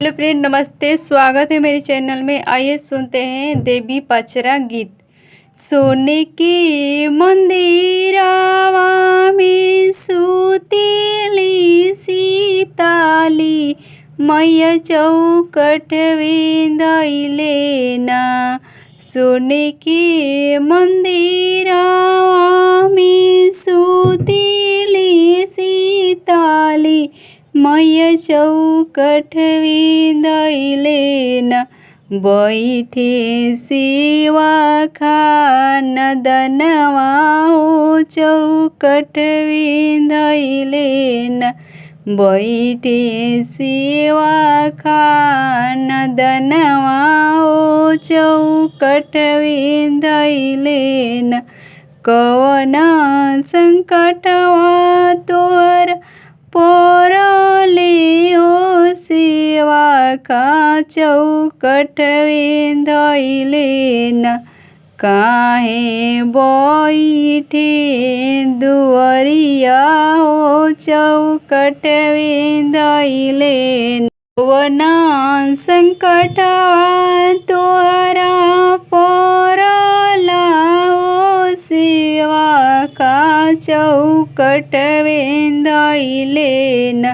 Hello friend, नमस्ते। स्वागत है मेरे चैनल में। आइए सुनते हैं देवी पचरा गीत। सोने के मंदिरावा में सुतीली सीताली मैया चौकट विंधइले ना। सोने के मंदिरावा में सुतीली सीताली मैया चौकट विंधइले ना। बैठे सेवा नदनवा हो चौकट विंधइले ना। बैठे सेवा नदनवा हो चौकट विंधइले ना। कवना संकटवा तोहर परले हो सेवा चौकट विंधइले ना। काहे बैठे दुअरिया हो चौकट विंधइले ना। कवना संकटवा तोहरा परला हो सेवा चौकट विंधइले ना।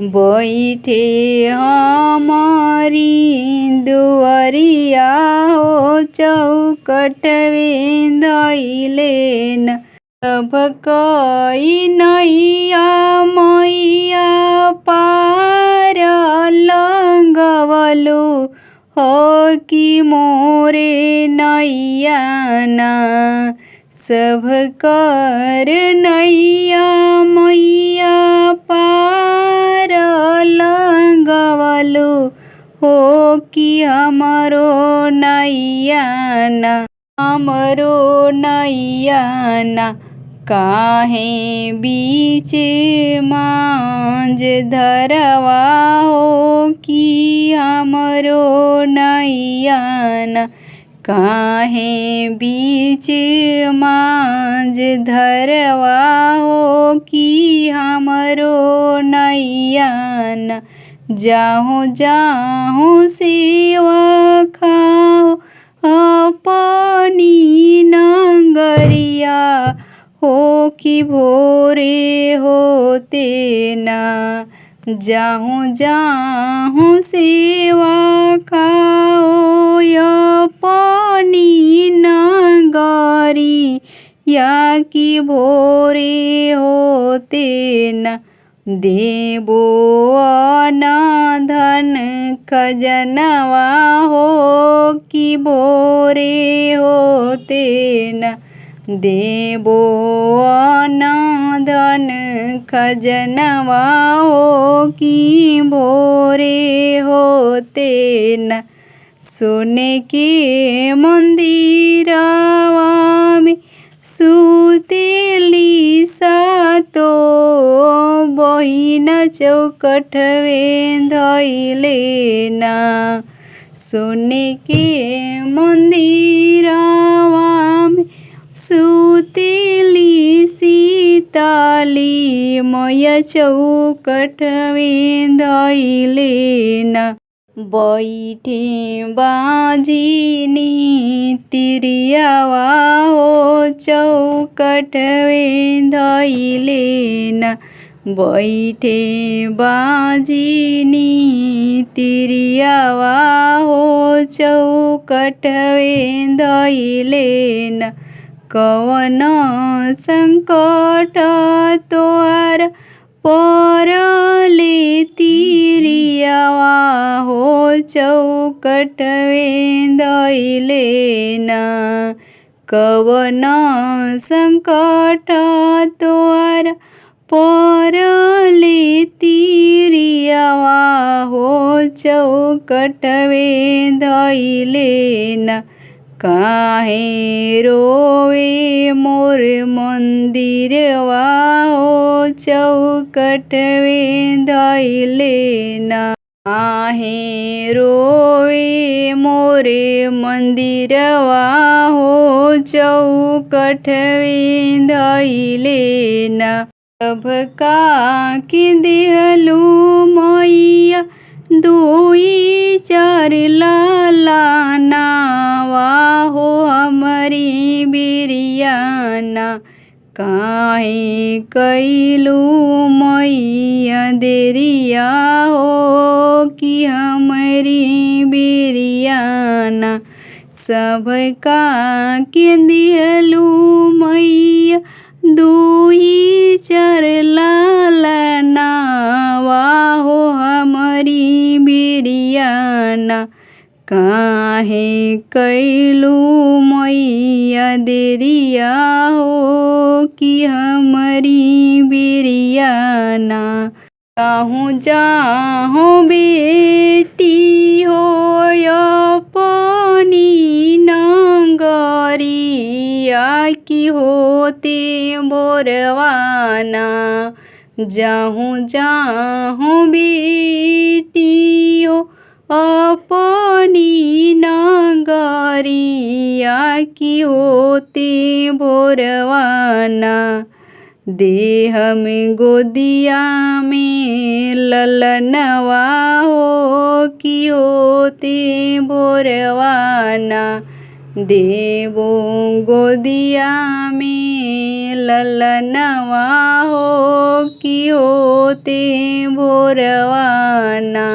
बैठे हमारी दुअरिया हो चौकट विंधइले ना। सब कई नैया मैया पार लगवलो हो कि मोरे नैया ना। सब कर नैया मैया पार लगवलो हो कि हमरो नैया ना। हमरो नैया ना। काहे बीच मांझ धरवा हो कि हमरो नैया ना। काहे बीच मांझ धरवा हो कि हमरो नैया ना। जाहु जाहु सेवा खाओ अपनी नगरिया हो कि भोरे होते ना। जाहु जाहु सेवा खाओ अपनी नगरी या कि भोरे होते ना। देबो धन खजनवा हो कि भोरे होते ना। देबो धन खजनवा हो कि भोरे होते ना। सोने के मंदिरवा में सुतेली सातो बहिन चौकट विंधइले ना। सोने के मंदिरवा में सुतेली सीताली मैया चौकट विंधइले ना। बैठे बाजिनी तिरियावा हो चौकट विंधइले ना। बैठे बाजिनी तिरियावा हो चौकट विंधइले ना। कवन संकट तोहर परले तिरियावा हो चौकट विंधइले ना। कवन संकट तोहर परले तिरियावा हो चौकट विंधइले ना। काहे रोवे मोर मंदिरवा हो चौकट विंधइले ना। काहे रोवे मोरे मंदिरवा हो चौकट विंधइले ना। सब का कि दिहलू मैया दुई चार लालानावा हो हमारी बिरियाना। काहे कैलू मैया देरिया हो कि हमारी बिरियाना। सबका के दिहलू मैया दुई चार लालानावा हो हमारी बिरियाना। काहे कैलू मैया देरिया हो कि हमारी बिरियाना। जाहूँ जाहूँ बेटी हो अपनी नगरिया की होते बोरवाना। जाहूँ जाहूँ बेटी हो अपनी नगरिया की होते बोरवाना। देह में गोदिया में ललनवा हो कि होते बोरवाना। देवो गोदिया में ललनवा हो कि होते बोरवाना।